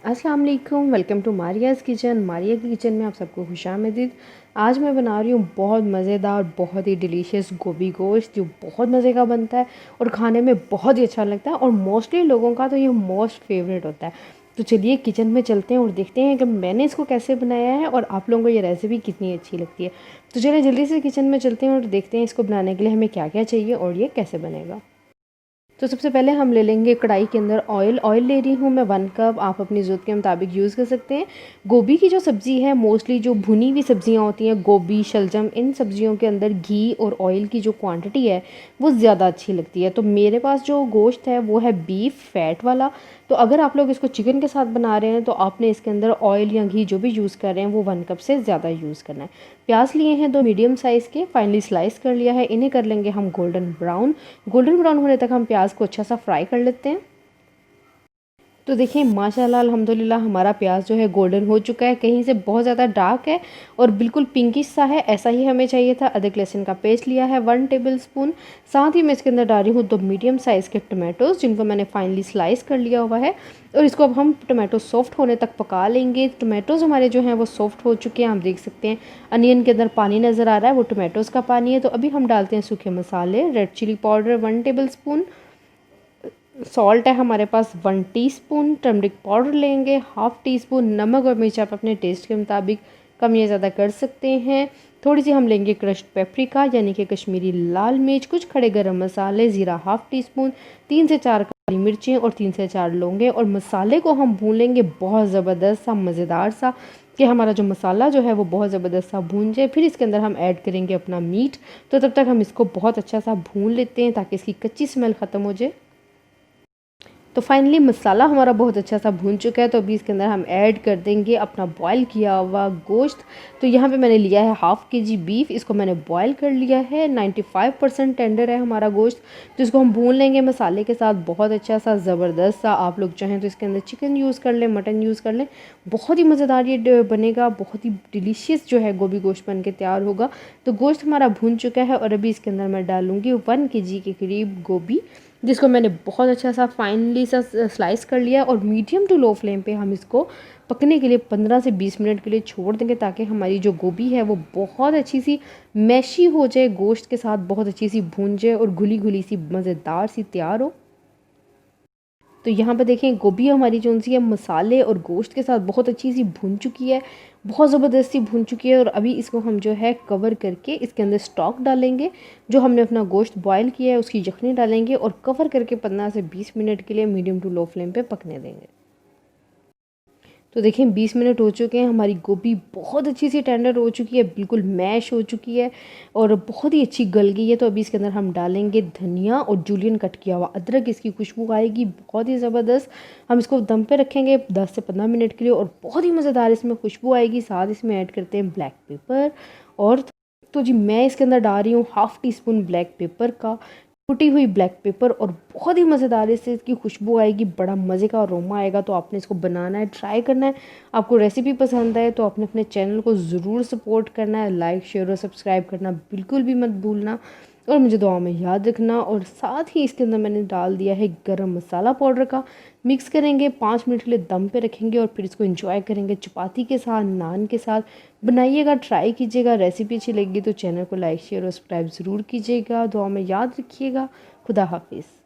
अस्सलाम वालेकुम, welcome to मारियाज़ kitchen. Maria की किचन में आप सबको खुशामदीद। आज मैं बना रही हूँ बहुत मज़ेदार, बहुत ही डिलीशियस गोभी गोश्त, जो बहुत मज़े का बनता है और खाने में बहुत ही अच्छा लगता है और मोस्टली लोगों का तो ये मोस्ट फेवरेट होता है। तो चलिए किचन में चलते हैं और देखते हैं कि मैंने इसको कैसे बनाया है और आप लोगों को ये रेसिपी कितनी अच्छी लगती है। तो चलिए जल्दी से किचन में चलते हैं और देखते हैं इसको बनाने के लिए हमें क्या क्या चाहिए और ये कैसे बनेगा। तो सबसे पहले हम ले लेंगे कढ़ाई के अंदर ऑयल ले रही हूँ मैं 1 कप। आप अपनी ज़रूरत के मुताबिक यूज़ कर सकते हैं। गोभी की जो सब्ज़ी है, मोस्टली जो भुनी हुई सब्ज़ियाँ होती हैं, गोभी, शलजम, इन सब्ज़ियों के अंदर घी और ऑयल की जो क्वांटिटी है वो ज़्यादा अच्छी लगती है। तो मेरे पास जो गोश्त है वो है बीफ फैट वाला। तो अगर आप लोग इसको चिकन के साथ बना रहे हैं तो आपने इसके अंदर ऑयल या घी जो भी यूज़ कर रहे हैं वो 1 कप से ज़्यादा यूज़ करना है। प्याज लिए हैं 2 मीडियम साइज़ के, फाइनली स्लाइस कर लिया है। इन्हें कर लेंगे हम गोल्डन ब्राउन। गोल्डन ब्राउन होने तक हम प्याज को अच्छा सा फ्राई कर लेते हैं। तो देखिए माशाल्लाह अल्हम्दुलिल्लाह हमारा प्याज जो है गोल्डन हो चुका है, कहीं से बहुत ज़्यादा डार्क है और बिल्कुल पिंकिश सा है, ऐसा ही हमें चाहिए था। अदरक लहसुन का पेस्ट लिया है 1 टेबलस्पून। साथ ही मैं इसके अंदर डाल रही हूँ 2 मीडियम साइज़ के टमाटोज़, जिनको मैंने फाइनली स्लाइस कर लिया हुआ है और इसको अब हम टमाटो सॉफ्ट होने तक पका लेंगे। टमाटोज़ हमारे जो हैं वो सॉफ्ट हो चुके हैं, आप देख सकते हैं अनियन के अंदर पानी नज़र आ रहा है, वो टमाटोज़ का पानी है। तो अभी हम डालते हैं सूखे मसाले। Red chilli powder 1 tablespoon, salt है हमारे पास 1 टीस्पून, टर्मरिक पाउडर लेंगे 1/2 टीस्पून, नमक और मिर्च आप अपने टेस्ट के मुताबिक कम या ज़्यादा कर सकते हैं। थोड़ी सी हम लेंगे क्रश्ड पेपरिका यानी कि कश्मीरी लाल मिर्च, कुछ खड़े गरम मसाले, ज़ीरा 1/2 टीस्पून, 3 से 4 काली मिर्चें और 3 से 4 लौंगे। और मसाले को हम भून लेंगे बहुत ज़बरदस्त सा, मज़ेदार सा, कि हमारा जो मसाला जो है वो बहुत ज़बरदस्त सा भून जाए। फिर इसके अंदर हम ऐड करेंगे अपना मीट। तो तब तक हम इसको बहुत अच्छा सा भून लेते हैं ताकि इसकी कच्ची स्मेल ख़त्म हो जाए। तो फाइनली मसाला हमारा बहुत अच्छा सा भून चुका है। तो अभी इसके अंदर हम ऐड कर देंगे अपना बॉयल किया हुआ गोश्त। तो यहाँ पे मैंने लिया है 1/2 kg बीफ, इसको मैंने बॉयल कर लिया है। 95% टेंडर है हमारा गोश्त। तो इसको हम भून लेंगे मसाले के साथ बहुत अच्छा सा, ज़बरदस्त सा। आप लोग चाहें तो इसके अंदर चिकन यूज़ कर लें, मटन यूज़ कर लें, बहुत ही मज़ेदार ये बनेगा, बहुत ही डिलीशियस जो है गोभी गोश्त बन के तैयार होगा। तो गोश्त हमारा भून चुका है और अभी इसके अंदर मैं डालूँगी 1 kg के करीब गोभी, जिसको मैंने बहुत अच्छा सा फाइनली सा स्लाइस कर लिया। और मीडियम टू लो फ्लेम पे हम इसको पकने के लिए 15 से 20 मिनट के लिए छोड़ देंगे, ताकि हमारी जो गोभी है वो बहुत अच्छी सी मैशी हो जाए, गोश्त के साथ बहुत अच्छी सी भून जाए और घुली घुली सी मज़ेदार सी तैयार हो। तो यहाँ पे देखें गोभी हमारी जो सी है मसाले और गोश्त के साथ बहुत अच्छी सी भून चुकी है, बहुत ज़बरदस्ती भून चुकी है। और अभी इसको हम जो है कवर करके इसके अंदर स्टॉक डालेंगे, जो हमने अपना गोश्त बॉयल किया है उसकी यखनी डालेंगे और कवर करके 15 से 20 मिनट के लिए मीडियम टू लो फ्लेम पे पकने देंगे। तो देखिए 20 मिनट हो चुके हैं, हमारी गोभी बहुत अच्छी सी टेंडर हो चुकी है, बिल्कुल मैश हो चुकी है और बहुत ही अच्छी गल गई है। तो अभी इसके अंदर हम डालेंगे धनिया और जूलियन कट किया हुआ अदरक, इसकी खुशबू आएगी बहुत ही ज़बरदस्त। हम इसको दम पे रखेंगे 10 से 15 मिनट के लिए और बहुत ही मज़ेदार इसमें खुशबू आएगी। साथ इसमें ऐड करते हैं ब्लैक पेपर। और तो जी मैं इसके अंदर डाल रही हूँ 1/2 टीस्पून ब्लैक पेपर का, कुटी हुई ब्लैक पेपर, और बहुत ही मज़ेदार इससे इसकी खुशबू आएगी, बड़ा मज़े का अरोमा आएगा। तो आपने इसको बनाना है, ट्राई करना है। आपको रेसिपी पसंद आए तो आपने अपने चैनल को ज़रूर सपोर्ट करना है, लाइक शेयर और सब्सक्राइब करना बिल्कुल भी मत भूलना और मुझे दुआ में याद रखना। और साथ ही इसके अंदर मैंने डाल दिया है गरम मसाला पाउडर का। मिक्स करेंगे, 5 मिनट के लिए दम पे रखेंगे और फिर इसको एंजॉय करेंगे चपाती के साथ, नान के साथ। बनाइएगा, ट्राई कीजिएगा। रेसिपी अच्छी लगी तो चैनल को लाइक शेयर और सब्सक्राइब ज़रूर कीजिएगा। दुआ में याद रखिएगा। खुदा हाफिज़।